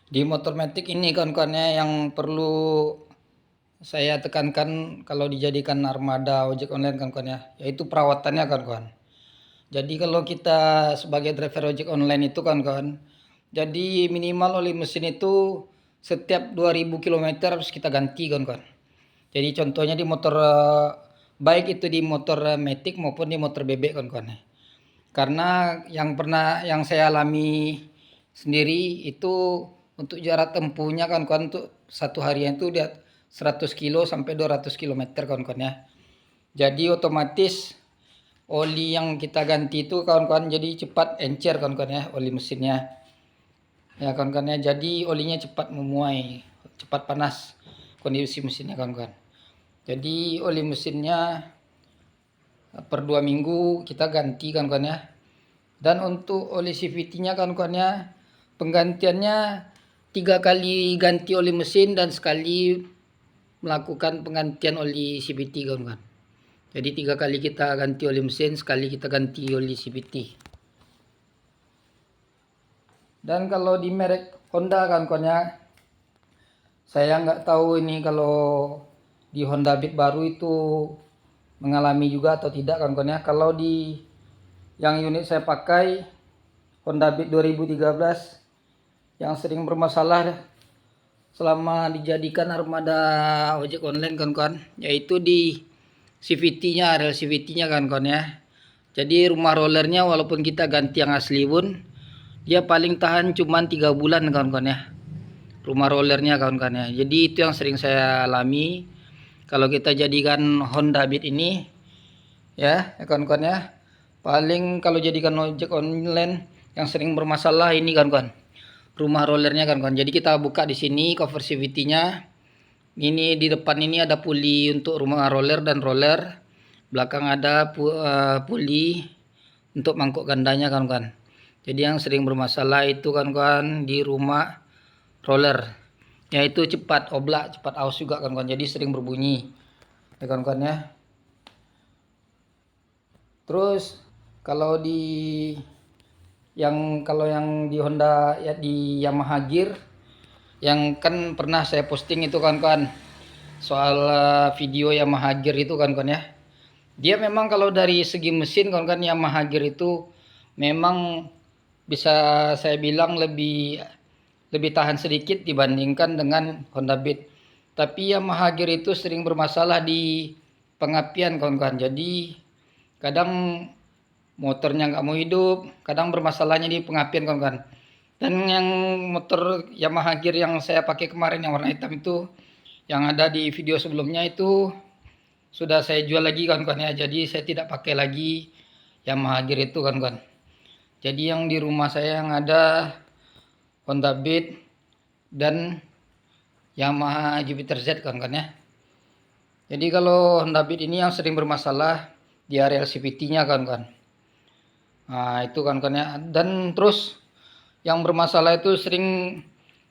Di motor matic ini kawan-kawannya yang perlu saya tekankan kalau dijadikan armada ojek online kawan-kawan ya, yaitu perawatannya kawan-kawan. Jadi kalau kita sebagai driver ojek online itu kawan-kawan, jadi minimal oli mesin itu setiap 2000 km harus kita ganti kawan-kawan. Jadi contohnya di motor baik itu di motor matic maupun di motor bebek kawan-kawan. Karena yang saya alami sendiri itu untuk jarak tempuhnya kawan-kawan untuk satu harian itu dia 100 kilo sampai 200 kilometer kawan-kawan ya. Jadi otomatis oli yang kita ganti itu kawan-kawan jadi cepat encer kawan-kawan ya, oli mesinnya. Ya kawan-kawan ya, jadi olinya cepat memuai, cepat panas kondisi mesinnya kawan-kawan. Jadi oli mesinnya per 2 minggu kita ganti kawan-kawan ya. Dan untuk oli CVT-nya kawan-kawan ya, penggantiannya 3 kali ganti oli mesin dan sekali melakukan penggantian oli CVT kawan-kawan. Jadi 3 kali kita ganti oli mesin, sekali kita ganti oli CVT. Dan kalau di merek Honda kawan-kawan ya, saya nggak tahu ini kalau di Honda Beat baru itu mengalami juga atau tidak kawan-kawan ya. Kalau di yang unit saya pakai Honda Beat 2013 yang sering bermasalah selama dijadikan armada ojek online kawan-kawan, yaitu di CVT-nya, rel CVT-nya kawan-kawan ya. Jadi rumah rollernya walaupun kita ganti yang asli pun dia paling tahan cuman 3 bulan kawan-kawan ya. Rumah rollernya kawan-kawan ya. Jadi itu yang sering saya alami kalau kita jadikan Honda Beat ini ya kawan-kawan ya. Paling kalau jadikan ojek online yang sering bermasalah ini kawan-kawan, rumah rollernya kawan-kawan. Jadi kita buka di sini cover CVT-nya. Ini di depan ini ada puli untuk rumah roller dan roller. Belakang ada puli untuk mangkuk gandanya kawan-kawan. Jadi yang sering bermasalah itu kawan-kawan di rumah roller. Yaitu cepat oblak, cepat aus juga kawan-kawan. Jadi sering berbunyi. Ya kawan-kawan ya. Terus kalau yang di Honda ya di Yamaha Gear yang kan pernah saya posting itu kawan-kawan soal video Yamaha Gear itu kawan-kawan ya. Dia memang kalau dari segi mesin kawan-kawan Yamaha Gear itu memang bisa saya bilang lebih tahan sedikit dibandingkan dengan Honda Beat. Tapi Yamaha Gear itu sering bermasalah di pengapian kawan-kawan. Jadi kadang motornya nggak mau hidup, kadang bermasalahnya di pengapian kawan-kawan. Dan yang motor Yamaha Gear yang saya pakai kemarin yang warna hitam itu, yang ada di video sebelumnya itu sudah saya jual lagi kawan-kawan ya. Jadi saya tidak pakai lagi Yamaha Gear itu kawan-kawan. Jadi yang di rumah saya yang ada Honda Beat dan Yamaha Jupiter Z kawan-kawan ya. Jadi kalau Honda Beat ini yang sering bermasalah di area CVT-nya kawan-kawan. Nah, itu kawan-kawan ya. Dan terus yang bermasalah itu sering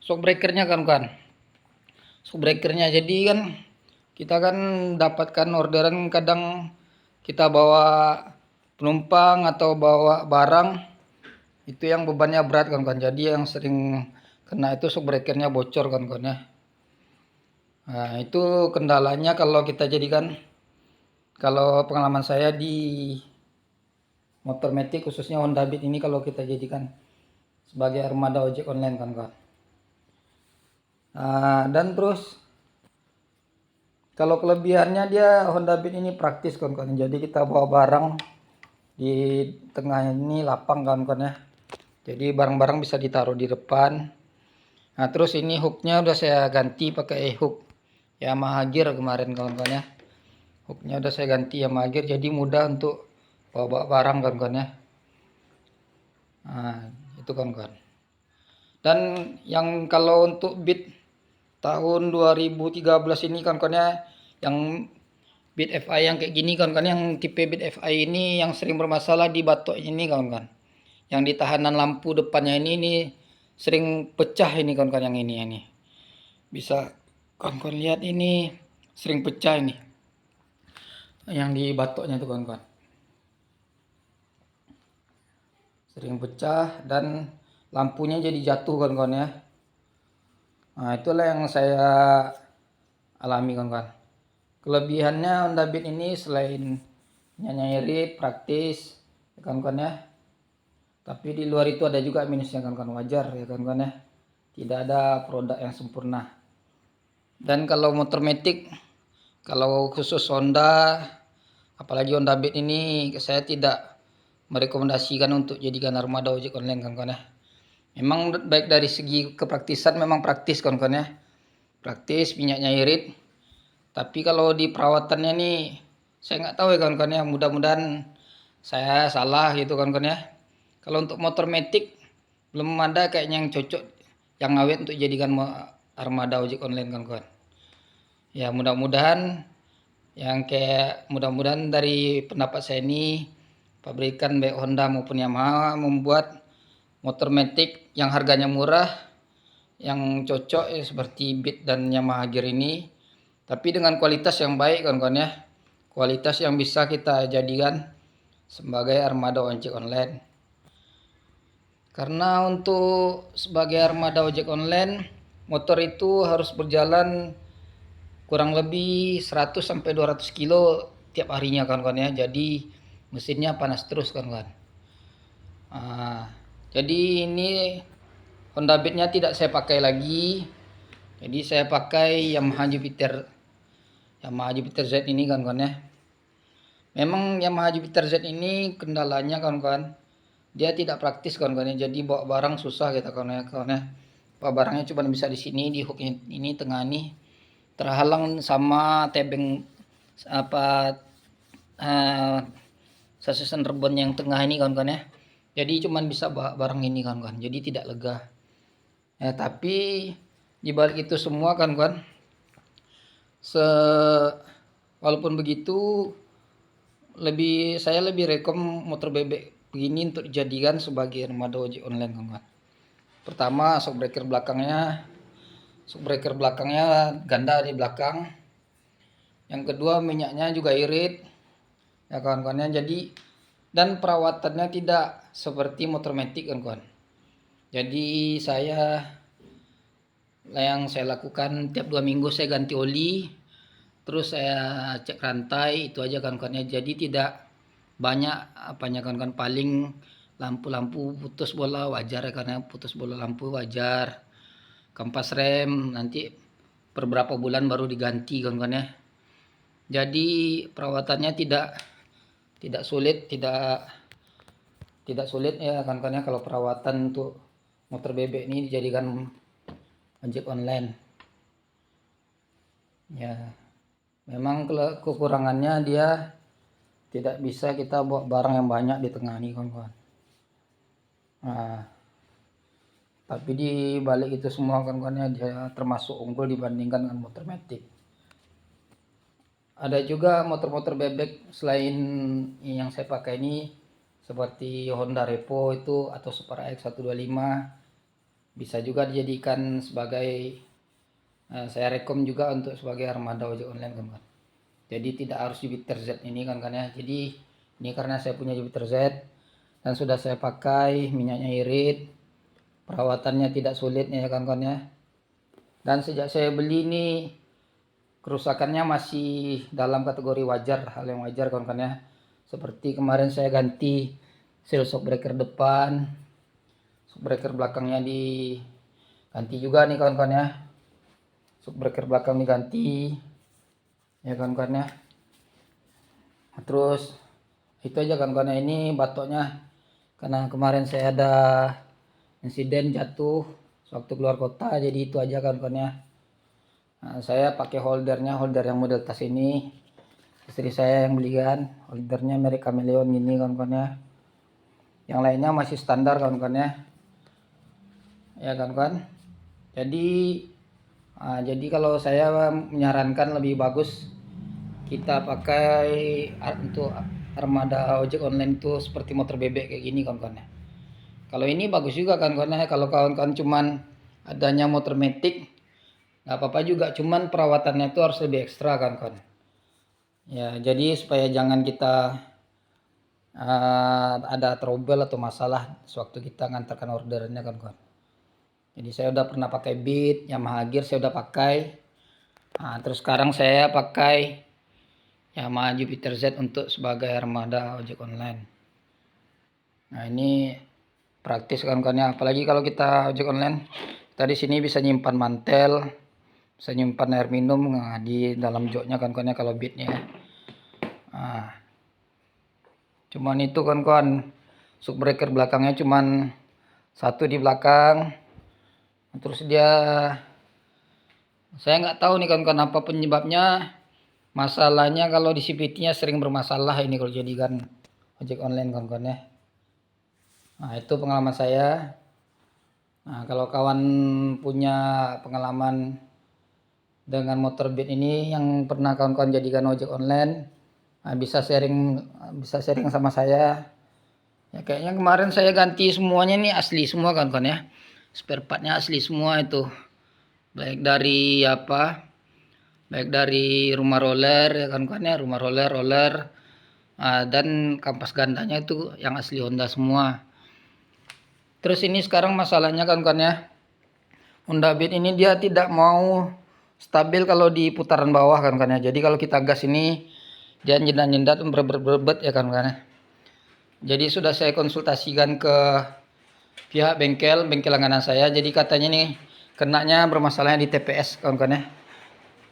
shock breakernya kawan-kawan. Shock breakernya jadi kan kita kan dapatkan orderan kadang kita bawa penumpang atau bawa barang itu yang bebannya berat kawan-kawan. Jadi yang sering kena itu shock breakernya bocor kawan-kawan ya. Nah, itu kendalanya kalau kita jadikan, kalau pengalaman saya di motor matic khususnya Honda Beat ini kalau kita jadikan sebagai armada ojek online kawan-kawan. Nah, dan terus kalau kelebihannya dia Honda Beat ini praktis kawan-kawan. Jadi kita bawa barang di tengah ini lapang kawan-kawan ya. Jadi barang-barang bisa ditaruh di depan. Nah, terus ini hooknya udah saya ganti pakai hook Yamaha Gear kemarin kawan-kawan ya. Hooknya udah saya ganti Yamaha Gear jadi mudah untuk bawa barang kawan-kawan ya. Nah, itu kawan-kawan. Dan yang kalau untuk Beat tahun 2013 ini kawan-kawan ya, yang Beat FI yang kayak gini kawan-kawan, yang tipe Beat FI ini yang sering bermasalah di batok ini kawan-kawan. Yang di tahanan lampu depannya ini sering pecah ini kawan-kawan, yang ini. Bisa kawan-kawan lihat ini sering pecah ini. Yang di batoknya tuh kawan-kawan. Sering pecah dan lampunya jadi jatuh kawan-kawan ya. Nah, itulah yang saya alami kawan-kawan. Kelebihannya Honda Beat ini selain irit, praktis ya kawan-kawan ya. Tapi di luar itu ada juga minusnya kawan-kawan, wajar ya kawan-kawan ya. Tidak ada produk yang sempurna. Dan kalau motor metik, kalau khusus Honda, apalagi Honda Beat ini, saya tidak merekomendasikan untuk jadikan armada ojek online kawan-kawan ya. Memang baik dari segi kepraktisan memang praktis kawan-kawan ya. Praktis, minyaknya irit. Tapi kalau di perawatannya nih, saya nggak tahu ya kawan-kawan ya. Mudah-mudahan saya salah gitu kawan-kawan ya. Kalau untuk motor metik belum ada kayaknya yang cocok, yang awet untuk jadikan armada ojek online kawan-kawan. Ya mudah-mudahan mudah-mudahan dari pendapat saya ini, pabrikan baik Honda maupun Yamaha membuat motor metik yang harganya murah, yang cocok ya, seperti Beat dan Yamaha Gear ini, tapi dengan kualitas yang baik kawan-kawan ya. Kualitas yang bisa kita jadikan sebagai armada ojek online. Karena untuk sebagai armada ojek online, motor itu harus berjalan kurang lebih 100 sampai 200 kilo tiap harinya kawan-kawan ya. Jadi mesinnya panas terus kawan-kawan. Jadi ini Honda Beat-nya tidak saya pakai lagi. Jadi saya pakai Yamaha Jupiter Z ini kawan-kawan ya. Memang Yamaha Jupiter Z ini kendalanya kawan-kawan, dia tidak praktis kawan-kawan ya. Jadi bawa barang susah kita kawan-kawan ya. Bawa barangnya cuma bisa di sini, di hook ini tengah ini, terhalang sama tebeng apa sasesan rebon yang tengah ini kawan-kawan ya. Jadi cuma bisa bawa barang ini kawan-kawan. Jadi tidak lega. Ya, tapi di balik itu semua kawan-kawan, walaupun begitu saya lebih rekom motor bebek begini untuk dijadikan sebagai armada ojek online kawan-kawan. Pertama, shock breaker belakangnya ganda di belakang. Yang kedua, minyaknya juga irit ya kawan-kawan ya. Jadi dan perawatannya tidak seperti motor metik kawan-kawan. Jadi yang saya lakukan tiap 2 minggu saya ganti oli, terus saya cek rantai, itu aja kawan-kawan ya. Jadi tidak banyak apanya kawan-kawan. Paling lampu putus bola wajar ya, karena putus bola lampu wajar. Kampas rem nanti per berapa bulan baru diganti kawan-kawan ya. Jadi perawatannya tidak sulit ya kawan-kawan ya, kalau perawatan untuk motor bebek ini dijadikan ojek online. Ya, memang kekurangannya dia tidak bisa kita bawa barang yang banyak di tengah ini kawan-kawan. Nah, tapi di balik itu semua kawan-kawannya dia termasuk unggul dibandingkan dengan motor metik. Ada juga motor-motor bebek selain yang saya pakai ini, seperti Honda Repo itu atau Super AX 125, bisa juga dijadikan sebagai saya rekom juga untuk sebagai armada ojek online kawan-kawan. Jadi tidak harus Jupiter Z ini kawan-kawan ya. Jadi ini karena saya punya Jupiter Z dan sudah saya pakai, minyaknya irit, perawatannya tidak sulit ya kawan-kawan ya. Dan sejak saya beli ini kerusakannya masih dalam kategori wajar, hal yang wajar kawan-kawan ya. Seperti kemarin saya ganti seal shock breaker depan, shock breaker belakangnya diganti juga nih kawan-kawan ya. Shock breaker belakang diganti ya kawan-kawan ya. Terus itu aja kawan-kawan ya. Ini batoknya karena kemarin saya ada insiden jatuh waktu keluar kota, jadi itu aja kawan-kawan ya. Nah, saya pakai holder yang model tas ini, istri saya yang belikan. Holdernya merek Chameleon gini kawan-kawan ya. Yang lainnya masih standar kawan-kawan ya kawan-kawan. Jadi kalau saya menyarankan lebih bagus kita pakai untuk armada ojek online itu seperti motor bebek kayak gini kawan-kawan ya. Kalau ini bagus juga kawan-kawan ya. Kalau kawan-kawan cuman adanya motor metik nggak apa-apa juga, cuman perawatannya itu harus lebih ekstra kawan-kawan ya. Jadi supaya jangan kita ada trouble atau masalah sewaktu kita ngantarkan orderannya kawan-kawan. Jadi saya udah pernah pakai Beat, Yamaha Gear saya udah pakai. Nah, terus sekarang saya pakai Yamaha Jupiter Z untuk sebagai armada ojek online. Nah, ini praktis kawan-kawan ya, apalagi kalau kita ojek online. Kita di sini bisa nyimpan mantel, bisa nyimpan air minum di dalam joknya kawan-kawan ya kalau Beatnya. Nah, cuman itu kawan-kawan, shock breaker belakangnya cuman satu di belakang. Terus saya nggak tahu nih kawan-kawan apa penyebabnya. Masalahnya kalau di CVT-nya sering bermasalah ini kalau jadikan ojek online kawan-kawan ya. Nah, itu pengalaman saya. Nah, kalau kawan punya pengalaman dengan motor Beat ini yang pernah kawan-kawan jadikan ojek online, nah, bisa sharing sama saya. Ya kayaknya kemarin saya ganti semuanya nih asli semua kawan-kawan ya. Spare partnya asli semua itu. Baik dari rumah roller ya kawan-kawan ya, rumah roller dan kampas gandanya itu yang asli Honda semua. Terus ini sekarang masalahnya kawan-kawan ya, Honda Beat ini dia tidak mau stabil kalau di putaran bawah kawan-kawan ya. Jadi kalau kita gas ini dia nyendat-nyendat berbet ya kawan-kawan ya. Jadi sudah saya konsultasikan ke pihak bengkel langganan saya. Jadi katanya nih kenanya bermasalahnya di TPS kawan-kawan ya.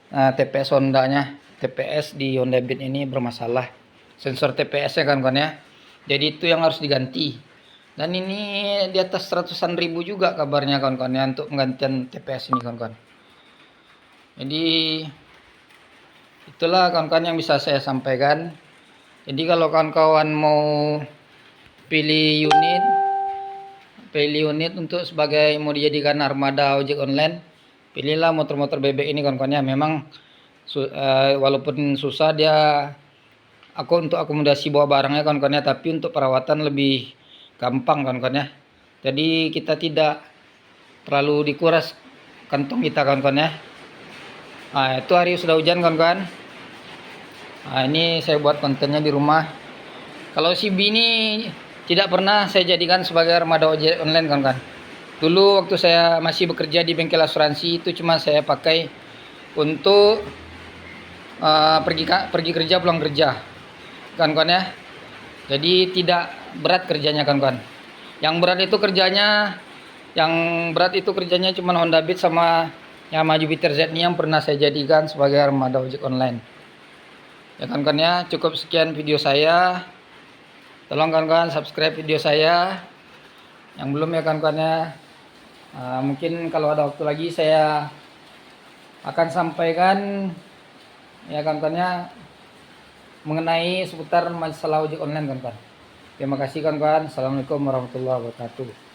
Nah, TPS Hondanya, TPS di Honda Beat ini bermasalah. Sensor TPS-nya kawan-kawan ya. Jadi itu yang harus diganti. Dan ini di atas ratusan ribu juga kabarnya kawan-kawan ya untuk penggantian TPS ini kawan-kawan. Jadi itulah kawan-kawan yang bisa saya sampaikan. Jadi kalau kawan-kawan mau pilih unit untuk sebagai mau dijadikan armada ojek online, pilihlah motor-motor bebek ini kawan-kawan ya. Memang walaupun susah untuk akomodasi bawa barangnya kawan-kawan ya, tapi untuk perawatan lebih gampang kawan-kawan ya. Jadi kita tidak terlalu dikuras kantong kita kawan-kawan ya. Nah, itu hari sudah hujan kawan-kawan. Nah, ini saya buat kontennya di rumah. Kalau CB ini tidak pernah saya jadikan sebagai armada ojek online kawan-kawan. Dulu waktu saya masih bekerja di bengkel asuransi itu cuma saya pakai untuk pergi kerja pulang kerja kawan-kawan ya. Jadi tidak berat kerjanya kawan-kawan. Yang berat itu kerjanya cuma Honda Beat sama Yamaha Jupiter Z ini yang pernah saya jadikan sebagai armada ojek online. Ya kawan-kawan ya, cukup sekian video saya. Tolong kawan-kawan subscribe video saya. Yang belum ya kawan-kawan ya. Mungkin kalau ada waktu lagi saya akan sampaikan ya kawan-kawan ya mengenai seputar masalah ojek online kawan-kawan. Terima kasih kawan-kawan. Assalamualaikum warahmatullahi wabarakatuh.